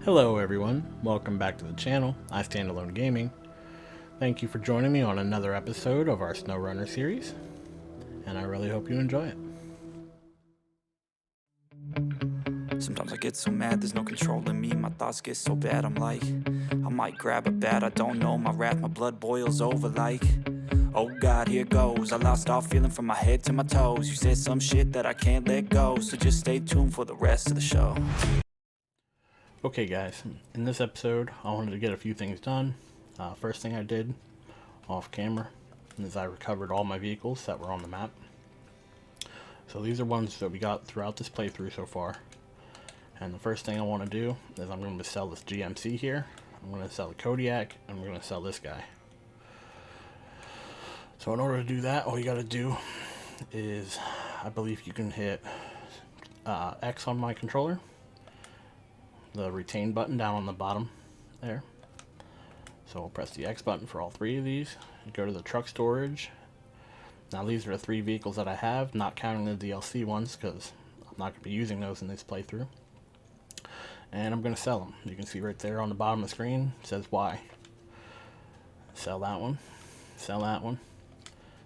Hello everyone, welcome back to the channel. I Standalone Gaming. Thank you for joining me on another episode of our Snowrunner series, and I really hope you enjoy it. Sometimes I get so mad, there's no controlling me. My thoughts get so bad, I'm like, I might grab a bat, I don't know. My wrath, my blood boils over like, oh God, here goes. I lost all feeling from my head to my toes. You said some shit that I can't let go, so just stay tuned for the rest of the show. Okay guys, in this episode I wanted to get a few things done. First thing I did off camera is I recovered all my vehicles that were on the map. So these are ones that we got throughout this playthrough so far. And the first thing I want to do is I'm going to sell this GMC here. I'm going to sell the Kodiak, and we're going to sell this guy. So in order to do that, all you got to do is, I believe you can hit X on my controller, the retain button down on the bottom there. So we'll press the X button for all three of these. Go to the truck storage. Now these are the three vehicles that I have, not counting the DLC ones because I'm not going to be using those in this playthrough. And I'm going to sell them. You can see right there on the bottom of the screen, it says Y. Sell that one, sell that one,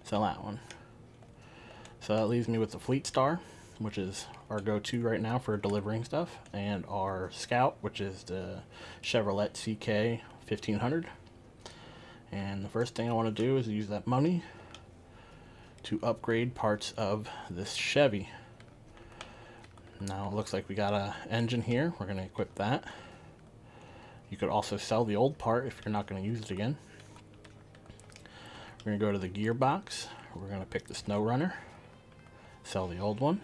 sell that one. So that leaves me with the Fleet Star, which is our go-to right now for delivering stuff, and our Scout, which is the Chevrolet CK 1500. And the first thing I want to do is use that money to upgrade parts of this Chevy. Now it looks like we got an engine here. We're going to equip that. You could also sell the old part if you're not going to use it again. We're going to go to the gearbox. We're going to pick the Snowrunner. Sell the old one.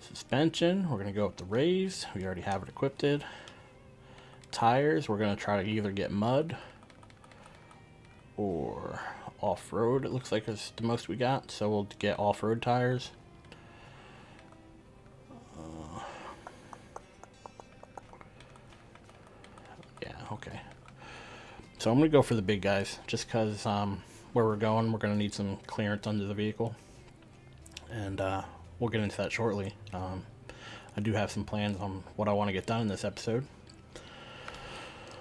Suspension, we're going to go with the raise. We already have it equipped. Tires, we're going to try to either get mud or off-road. It looks like it's the most we got, so we'll get off-road tires. Okay. So I'm going to go for the big guys, just because where we're going, we're going to need some clearance under the vehicle. And we'll get into that shortly. I do have some plans on what I want to get done in this episode.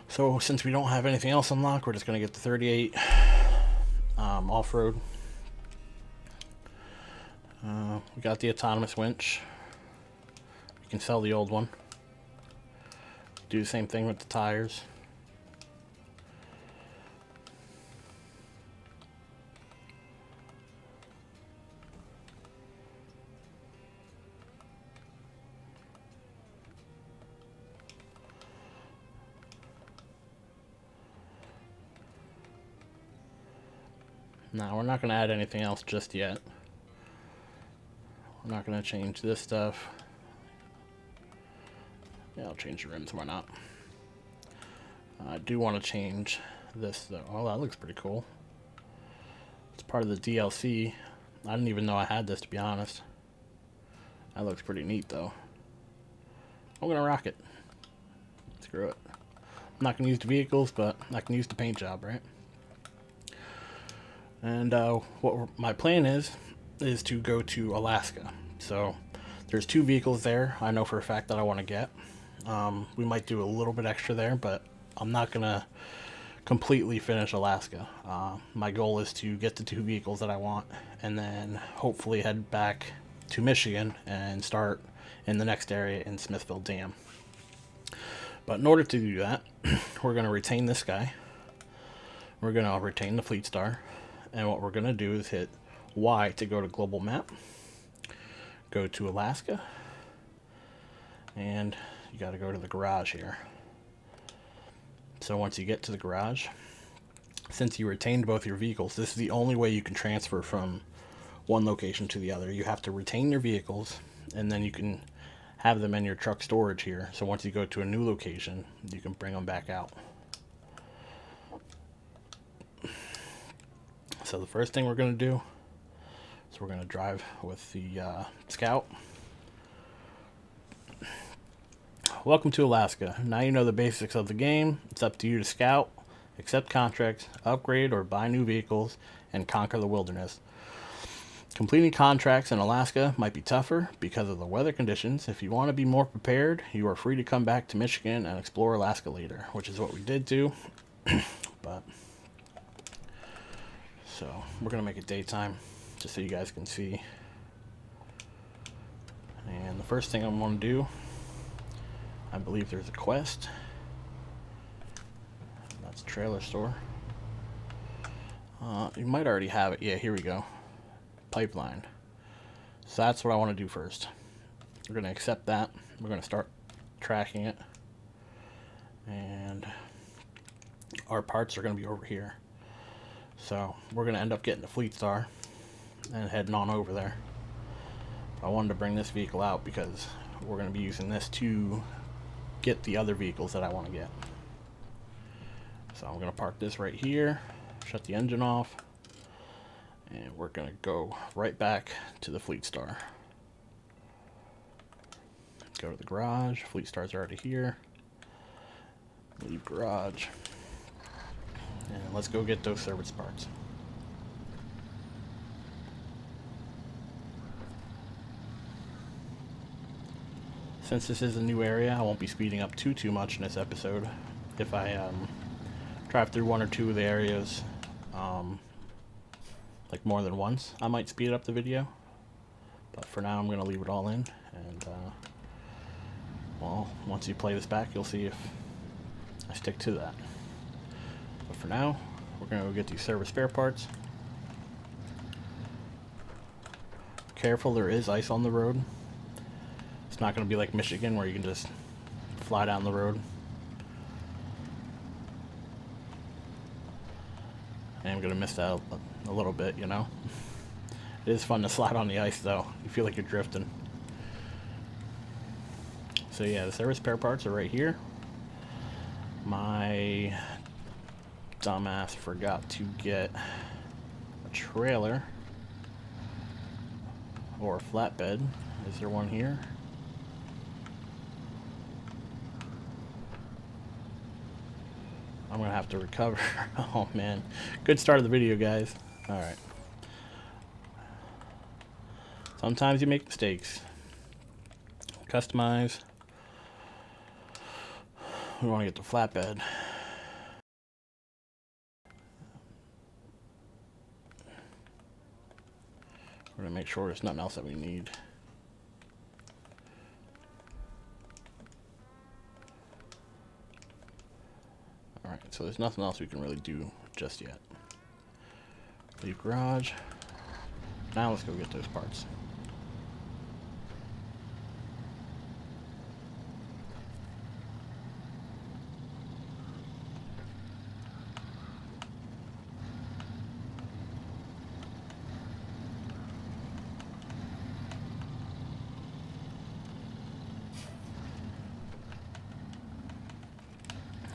So since we don't have anything else unlocked, we're just going to get the 38 off-road. We got the autonomous winch. We can sell the old one. Do the same thing with the tires. Now, we're not going to add anything else just yet. We're not going to change this stuff. Yeah, I'll change the rims, why not? I do want to change this, though. Oh, that looks pretty cool. It's part of the DLC. I didn't even know I had this, to be honest. That looks pretty neat, though. I'm going to rock it. Screw it. I'm not going to use the vehicles, but I can use the paint job, right? And what my plan is to go to Alaska. So there's two vehicles there I know for a fact that I want to get. We might do a little bit extra there, but I'm not going to completely finish Alaska. My goal is to get the two vehicles that I want and then hopefully head back to Michigan and start in the next area in Smithville Dam. But in order to do that, we're going to retain this guy. We're going to retain the Fleet Star. And what we're going to do is hit Y to go to global map. Go to Alaska. And you got to go to the garage here. So once you get to the garage, since you retained both your vehicles, this is the only way you can transfer from one location to the other. You have to retain your vehicles, and then you can have them in your truck storage here. So once you go to a new location, you can bring them back out. So the first thing we're going to do is we're going to drive with the Scout. Welcome to Alaska. Now you know the basics of the game. It's up to you to scout, accept contracts, upgrade or buy new vehicles, and conquer the wilderness. Completing contracts in Alaska might be tougher because of the weather conditions. If you want to be more prepared, you are free to come back to Michigan and explore Alaska later, which is what we did do. But so we're gonna make it daytime just so you guys can see. And the first thing I'm gonna do, I believe there's a quest. That's a trailer store. You might already have it. Yeah, here we go. Pipeline. So that's what I want to do first. We're going to accept that. We're going to start tracking it. And our parts are going to be over here. So we're going to end up getting the Fleet Star and heading on over there. I wanted to bring this vehicle out because we're going to be using this to get the other vehicles that I want to get. So I'm going to park this right here, shut the engine off, and we're going to go right back to the Fleet Star. Go to the garage. Fleet Star's already here. Leave garage. And let's go get those service parts. Since this is a new area, I won't be speeding up too much in this episode. If I drive through one or two of the areas like more than once, I might speed up the video, but for now I'm going to leave it all in, and well, once you play this back you'll see if I stick to that. But for now, we're going to go get these service spare parts. Careful, there is ice on the road. It's not going to be like Michigan where you can just fly down the road. I am going to miss that a little bit, you know. It is fun to slide on the ice, though. You feel like you're drifting. So yeah, the service spare parts are right here. My dumbass forgot to get a trailer or a flatbed. Is there one here? I'm gonna have to recover. Oh man, good start of the video, guys. All right. Sometimes you make mistakes. Customize. We want to get the flatbed. We're gonna make sure there's nothing else that we need. Alright, so there's nothing else we can really do just yet. Leave garage. Now let's go get those parts.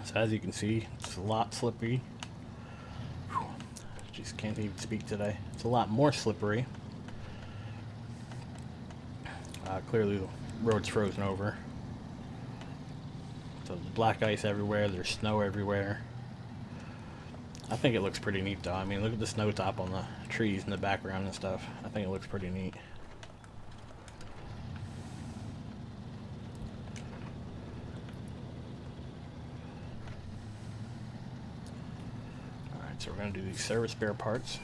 So as you can see, it's a lot slippery. Just can't even speak today. It's a lot more slippery. Clearly the road's frozen over. So there's black ice everywhere, there's snow everywhere. I think it looks pretty neat though. I mean, look at the snow top on the trees in the background and stuff. I think it looks pretty neat. So we're going to do these service spare parts.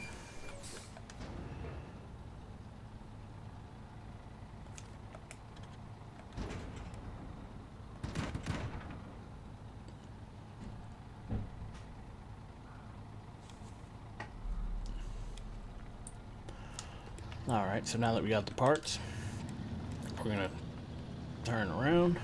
Alright, so now that we got the parts, we're going to turn around.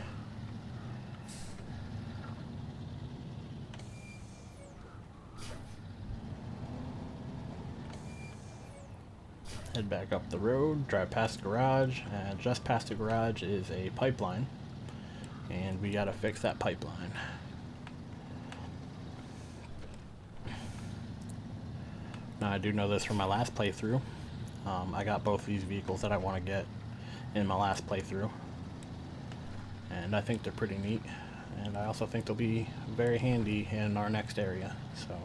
Head back up the road, drive past the garage, and just past the garage is a pipeline, and we gotta fix that pipeline. Now I do know this from my last playthrough. I got both these vehicles that I want to get in my last playthrough, and I think they're pretty neat, and I also think they'll be very handy in our next area. So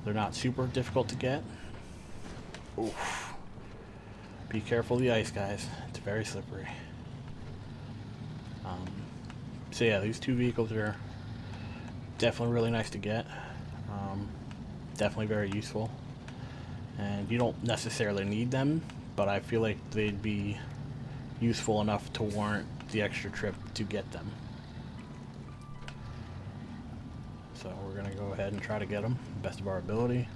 they're not super difficult to get. Oof. Be careful of the ice, guys. It's very slippery. So yeah, these two vehicles are definitely really nice to get. Definitely very useful. And you don't necessarily need them, but I feel like they'd be useful enough to warrant the extra trip to get them. So we're going to go ahead and try to get them, best of our ability.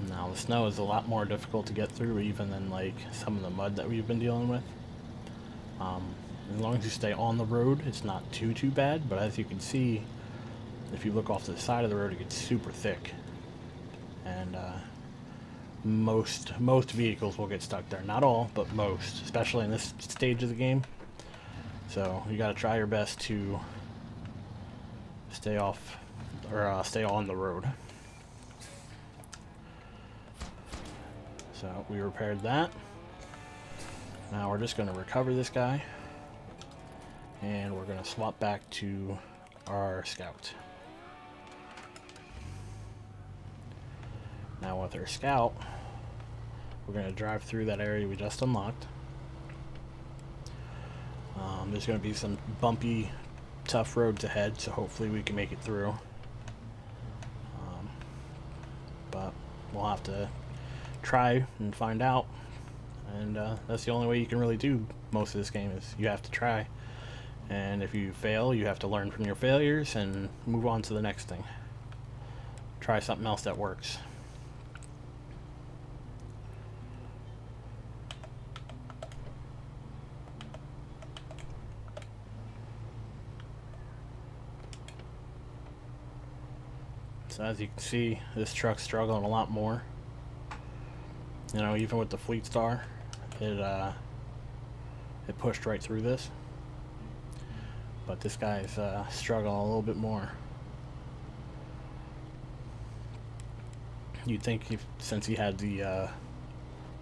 Now the snow is a lot more difficult to get through even than like some of the mud that we've been dealing with. As long as you stay on the road, it's not too bad, but as you can see, if you look off to the side of the road, it gets super thick. And most vehicles will get stuck there. Not all, but most, especially in this stage of the game. So you gotta try your best to stay off, or stay on the road. So we repaired that. Now we're just going to recover this guy, and we're going to swap back to our scout. Now with our scout, we're going to drive through that area we just unlocked. There's going to be some bumpy, tough roads ahead, so hopefully we can make it through. But we'll have to try and find out, and that's the only way you can really do most of this game, is you have to try, and if you fail, you have to learn from your failures and move on to the next thing. Try something else that works. So as you can see, this truck's struggling a lot more. You know, even with the Fleet Star, it pushed right through this. But this guy's struggling a little bit more. You'd think since he had the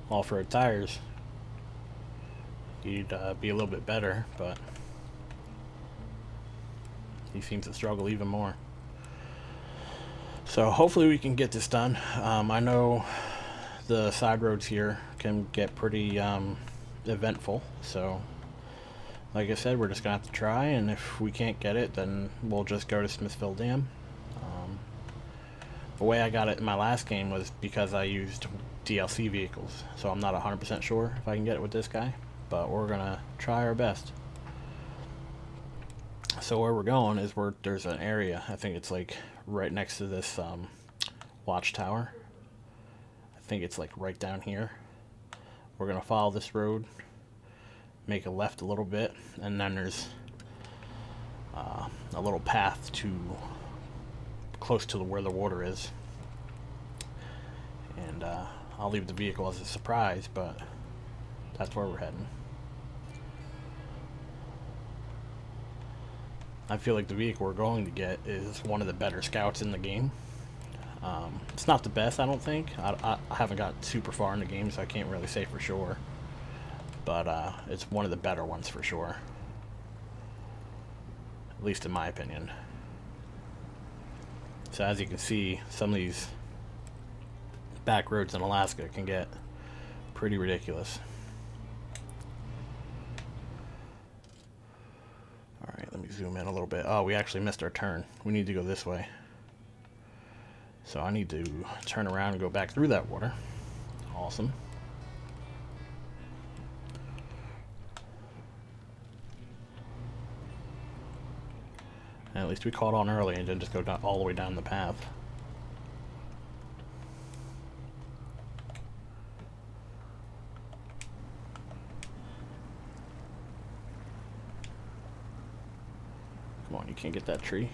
off-road tires, he'd be a little bit better, but he seems to struggle even more. So hopefully we can get this done. I know the side roads here can get pretty eventful, so like I said, we're just gonna have to try, and if we can't get it, then we'll just go to Smithville Dam. The way I got it in my last game was because I used DLC vehicles, so I'm not 100% sure if I can get it with this guy, but we're gonna try our best. So where we're going is there's an area, I think it's like right next to this watchtower. I think it's like right down here. We're gonna follow this road, make a left a little bit, and then there's a little path to close to where the water is. And I'll leave the vehicle as a surprise, but that's where we're heading. I feel like the vehicle we're going to get is one of the better scouts in the game. It's not the best, I don't think. I haven't got super far in the game, so I can't really say for sure. But it's one of the better ones for sure. At least in my opinion. So as you can see, some of these back roads in Alaska can get pretty ridiculous. Alright, let me zoom in a little bit. Oh, we actually missed our turn. We need to go this way. So I need to turn around and go back through that water. Awesome. And at least we caught on early and didn't just go down, all the way down the path. Come on, you can't get that tree.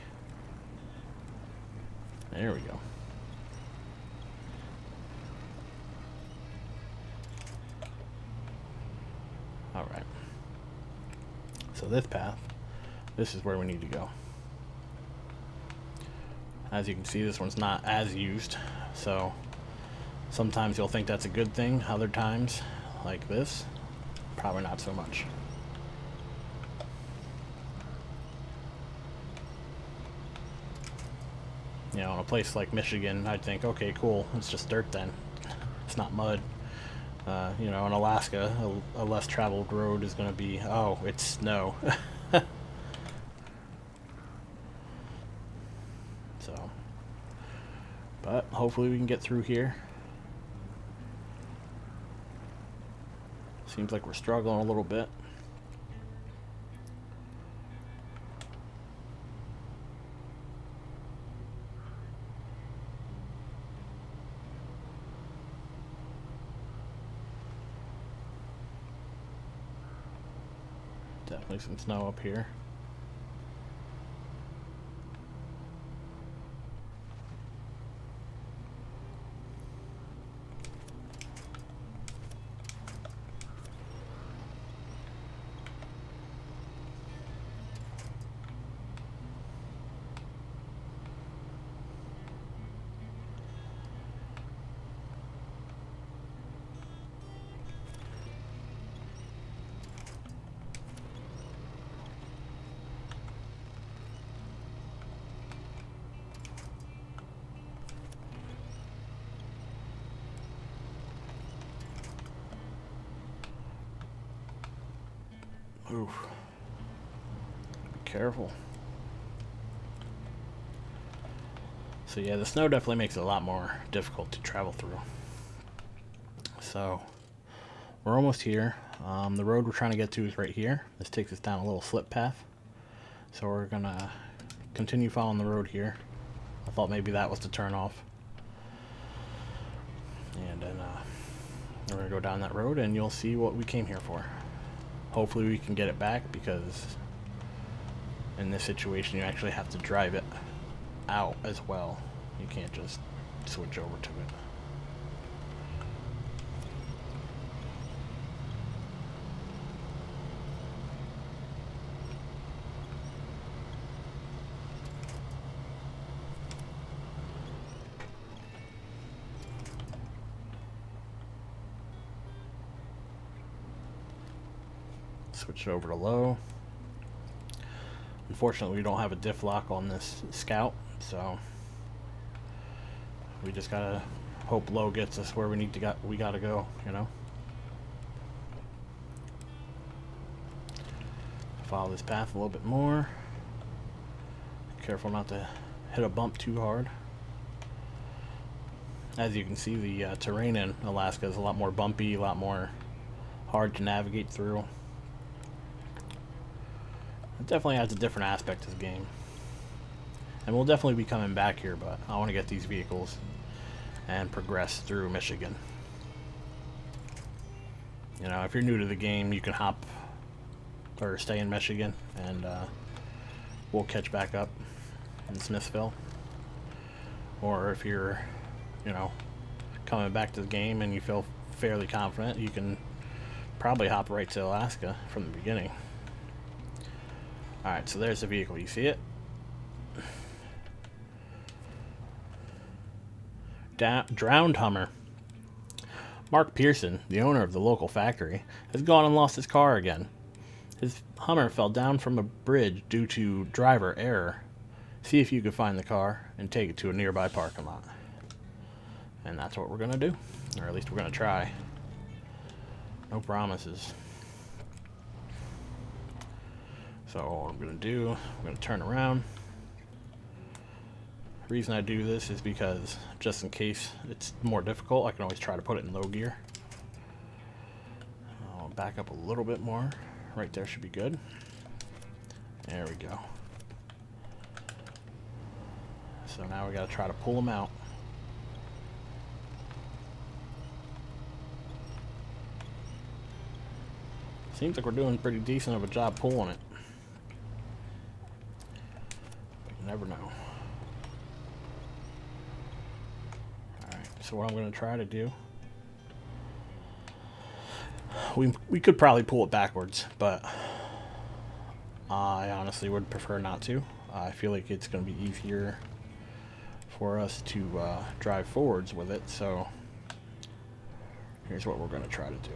There we go. Alright. So this path, this is where we need to go. As you can see, this one's not as used, so sometimes you'll think that's a good thing, other times, like this, probably not so much. You know, in a place like Michigan, I'd think, okay, cool, it's just dirt then. It's not mud. You know, in Alaska, a less traveled road is going to be, oh, it's snow. So, but hopefully we can get through here. Seems like we're struggling a little bit. Definitely some snow up here. Oof. Be careful. So yeah, the snow definitely makes it a lot more difficult to travel through. So we're almost here. The road we're trying to get to is right here. This takes us down a little slip path. So we're gonna continue following the road here. I thought maybe that was the turn off. And then we're gonna go down that road and you'll see what we came here for. Hopefully we can get it back, because in this situation you actually have to drive it out as well. You can't just switch over to it. Switch it over to low. Unfortunately, we don't have a diff lock on this Scout, so we just gotta hope low gets us where we gotta go, you know. Follow this path a little bit more. Careful not to hit a bump too hard. As you can see, the terrain in Alaska is a lot more bumpy, a lot more hard to navigate through. It definitely adds a different aspect to the game. And we'll definitely be coming back here, but I want to get these vehicles and progress through Michigan. You know, if you're new to the game, you can hop or stay in Michigan, and we'll catch back up in Smithville. Or if you're, you know, coming back to the game and you feel fairly confident, you can probably hop right to Alaska from the beginning. Alright, so there's the vehicle. You see it? Drowned Hummer. Mark Pearson, the owner of the local factory, has gone and lost his car again. His Hummer fell down from a bridge due to driver error. See if you can find the car and take it to a nearby parking lot. And that's what we're going to do. Or at least we're going to try. No promises. So what I'm going to do, I'm going to turn around. The reason I do this is because just in case it's more difficult, I can always try to put it in low gear. I'll back up a little bit more. Right there should be good. There we go. So now we got to try to pull them out. Seems like we're doing pretty decent of a job pulling it. You never know. Alright, so what I'm going to try to do... We could probably pull it backwards, but I honestly would prefer not to. I feel like it's going to be easier for us to drive forwards with it, so here's what we're going to try to do.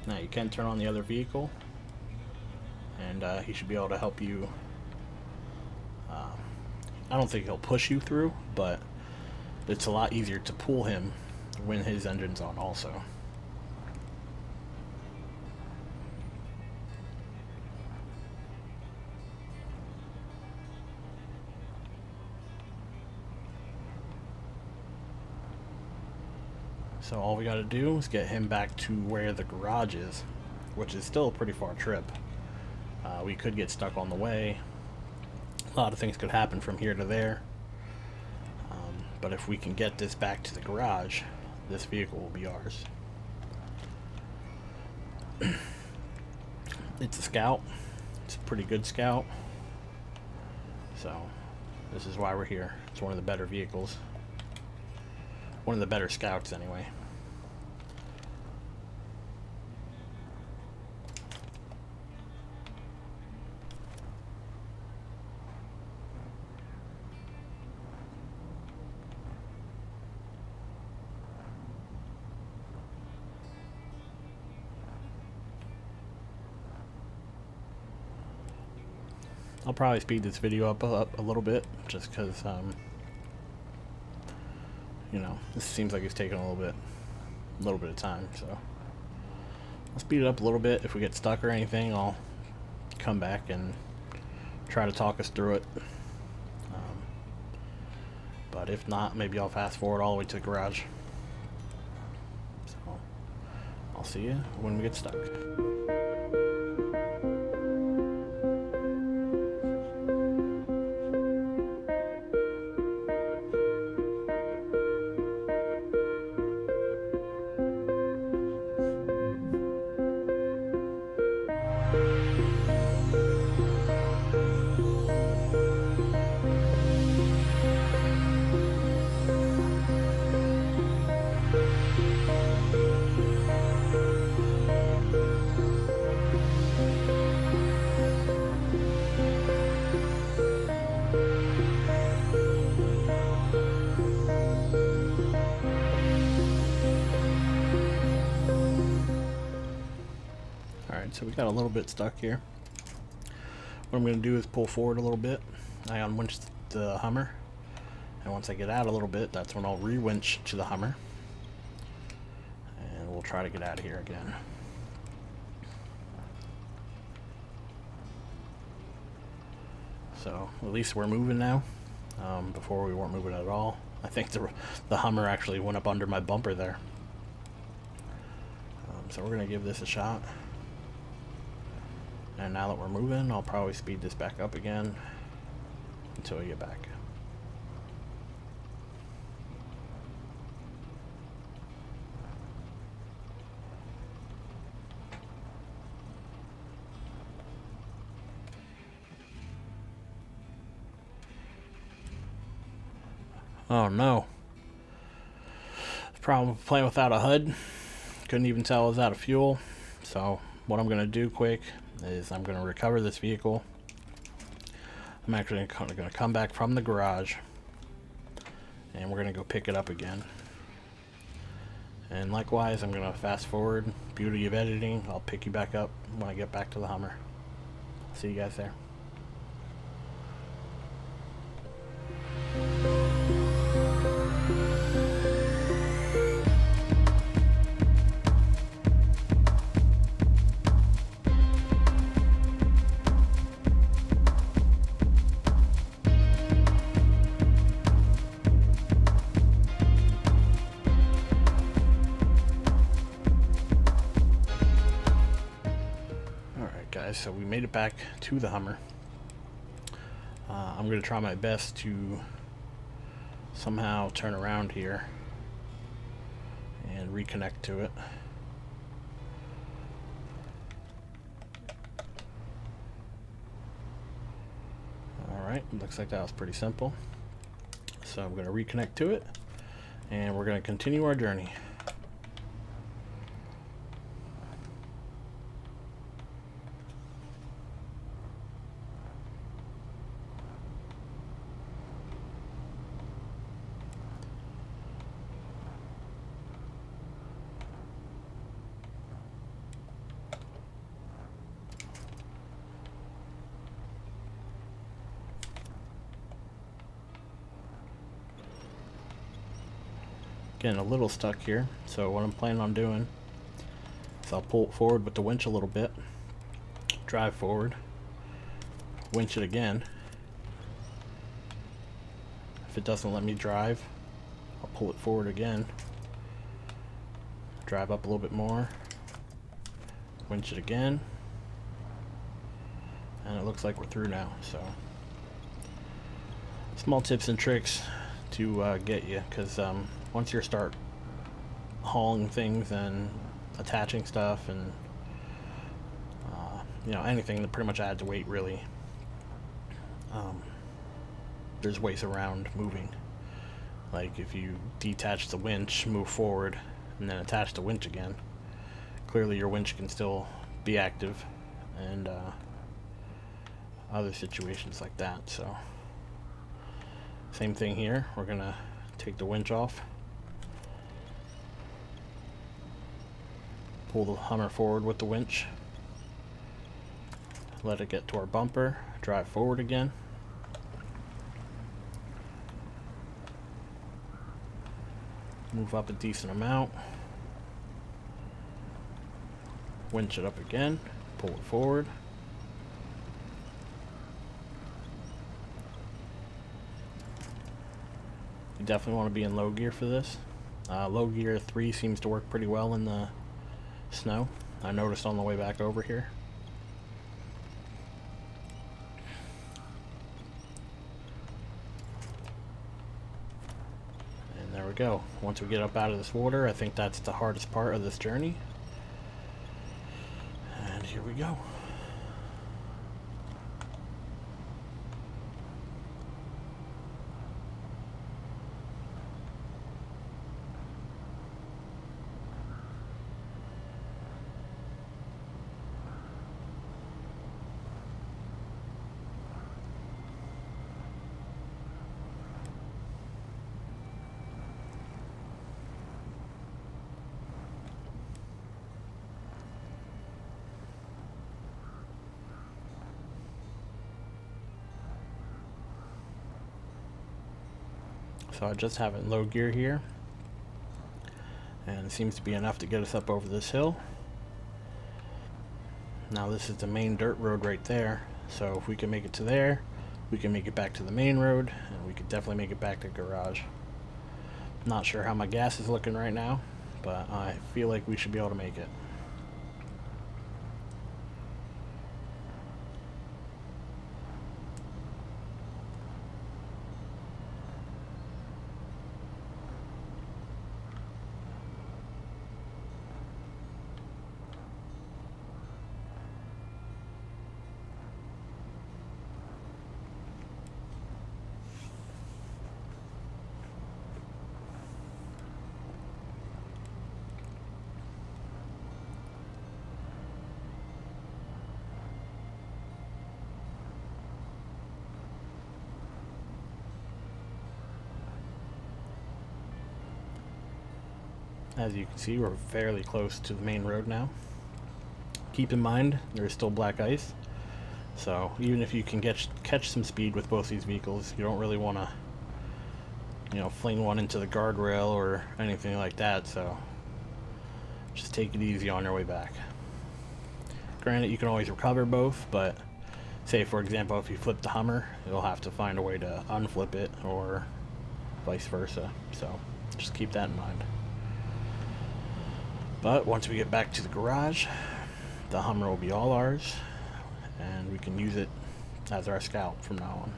Now you can turn on the other vehicle, and he should be able to help you. I don't think he'll push you through, but it's a lot easier to pull him when his engine's on also. So all we got to do is get him back to where the garage is, which is still a pretty far trip. We could get stuck on the way. A lot of things could happen from here to there. But if we can get this back to the garage, this vehicle will be ours. It's a Scout. It's a pretty good Scout. So this is why we're here. It's one of the better vehicles. One of the better Scouts anyway. I'll probably speed this video up a little bit, just because, you know, this seems like it's taking a little bit of time. So I'll speed it up a little bit. If we get stuck or anything, I'll come back and try to talk us through it. But if not, maybe I'll fast forward all the way to the garage. So I'll see you when we get stuck. So we got a little bit stuck here. What I'm going to do is pull forward a little bit. I unwinch the Hummer, and once I get out a little bit, that's when I'll re-winch to the Hummer, and we'll try to get out of here again. So at least we're moving now. Before we weren't moving at all. I think the Hummer actually went up under my bumper there. So we're going to give this a shot. And now that we're moving, I'll probably speed this back up again until we get back. Oh no. The problem with playing without a HUD. Couldn't even tell I was out of fuel. So what I'm going to do quick is I'm going to recover this vehicle. I'm actually going to come back from the garage, and we're going to go pick it up again. And likewise, I'm going to fast forward. Beauty of editing, I'll pick you back up when I get back to the Hummer. See you guys there. So we made it back to the Hummer. I'm going to try my best to somehow turn around here and reconnect to it. Alright, looks like that was pretty simple. So I'm going to reconnect to it, and we're going to continue our journey. getting a little stuck here. So what I'm planning on doing is I'll pull it forward with the winch a little bit, drive forward, winch it again. If it doesn't let me drive, I'll pull it forward again, drive up a little bit more, winch it again, and it looks like we're through now. So small tips and tricks to get you, because once you start hauling things and attaching stuff and you know, anything that pretty much adds weight, really, there's ways around moving. Like if you detach the winch, move forward, and then attach the winch again, clearly your winch can still be active, and other situations like that. So same thing here, we're gonna take the winch off, pull the Hummer forward with the winch, let it get to our bumper, drive forward again, move up a decent amount, winch it up again, pull it forward, you definitely want to be in low gear for this. Low gear 3 seems to work pretty well in the snow, I noticed on the way back over here. And there we go. Once we get up out of this water, I think that's the hardest part of this journey. And here we go. So I just have it in low gear here, and it seems to be enough to get us up over this hill. Now this is the main dirt road right there, so if we can make it to there, we can make it back to the main road, and we could definitely make it back to the garage. Not sure how my gas is looking right now, but I feel like we should be able to make it. As you can see, we're fairly close to the main road now. Keep in mind, there's still black ice, so even if you can catch some speed with both these vehicles, you don't really want to, you know, fling one into the guardrail or anything like that, so just take it easy on your way back. Granted, you can always recover both, but say for example if you flip the Hummer, you'll have to find a way to unflip it or vice versa, so just keep that in mind. But once we get back to the garage, the Hummer will be all ours, and we can use it as our Scout from now on.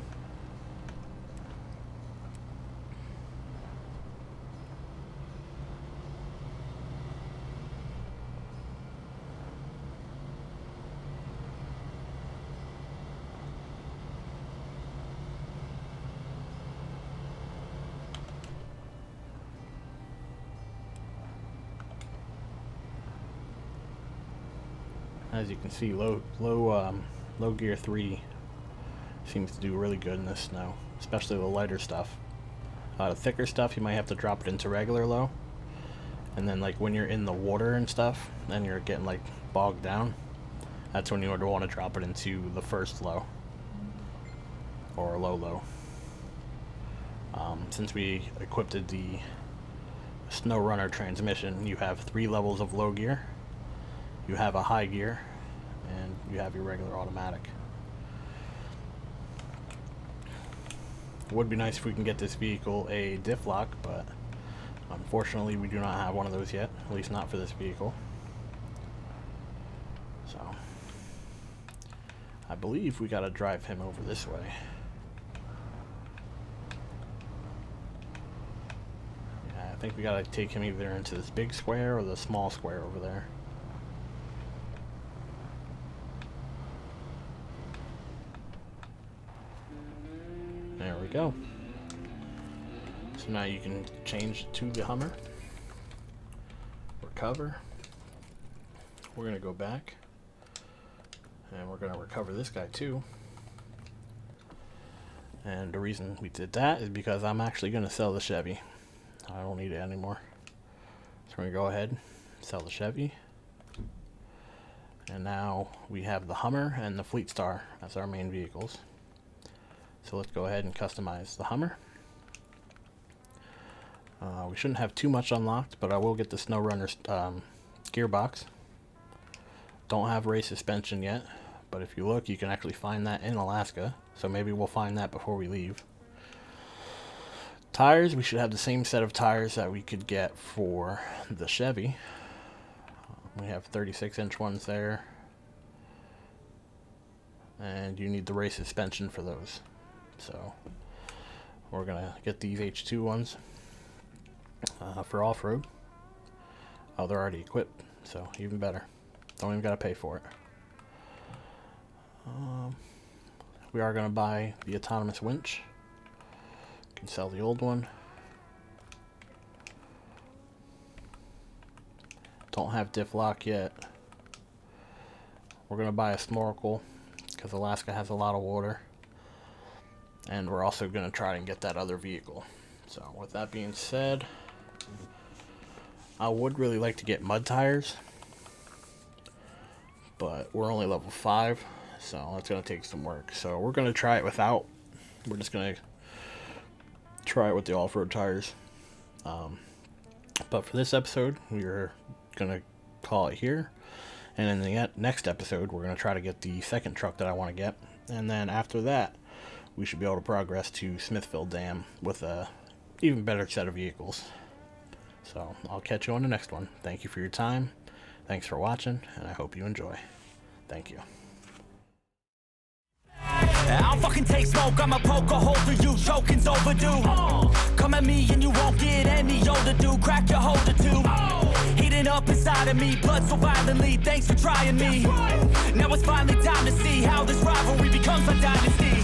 As you can see, low gear 3 seems to do really good in this snow, especially the lighter stuff. The thicker stuff, you might have to drop it into regular low, and then like when you're in the water and stuff, and you're getting like bogged down, that's when you would want to drop it into the first low or low. Since we equipped the Snowrunner transmission, you have 3 levels of low gear, you have a high gear, and you have your regular automatic. It would be nice if we can get this vehicle a diff lock, but unfortunately we do not have one of those yet, at least not for this vehicle. So I believe we gotta drive him over this way. Yeah, I think we gotta take him either into this big square or the small square over there. There we go. So now you can change to the Hummer. Recover. We're gonna go back. And we're gonna recover this guy too. And the reason we did that is because I'm actually gonna sell the Chevy. I don't need it anymore. So we're gonna go ahead, sell the Chevy. And now we have the Hummer and the Fleet Star as our main vehicles. So let's go ahead and customize the Hummer. We shouldn't have too much unlocked, but I will get the Snowrunner gearbox. Don't have race suspension yet, but if you look, you can actually find that in Alaska. So maybe we'll find that before we leave. Tires, we should have the same set of tires that we could get for the Chevy. We have 36-inch ones there. And you need the race suspension for those. So we're gonna get these H2 ones for off-road. Oh, they're already equipped, so even better. Don't even gotta pay for it. We are gonna buy the autonomous winch. Can sell the old one. Don't have diff lock yet. We're gonna buy a snorkel because Alaska has a lot of water. And we're also going to try and get that other vehicle. So with that being said, I would really like to get mud tires, but we're only level 5, so that's going to take some work. So we're going to try it without. We're just going to try it with the off-road tires. But for this episode, we're going to call it here. And in the next episode, we're going to try to get the second truck that I want to get. And then after that, we should be able to progress to Smithville Dam with a even better set of vehicles. So I'll catch you on the next one. Thank you for your time. Thanks for watching, and I hope you enjoy. Thank you. I'll fucking take smoke, I'ma poke a hole through you, choking's overdue. Come at me and you won't get any older, dude. Crack your holder too. Heating up inside of me, blood so violently. Thanks for trying me. Now it's finally time to see how this rivalry becomes a dynasty.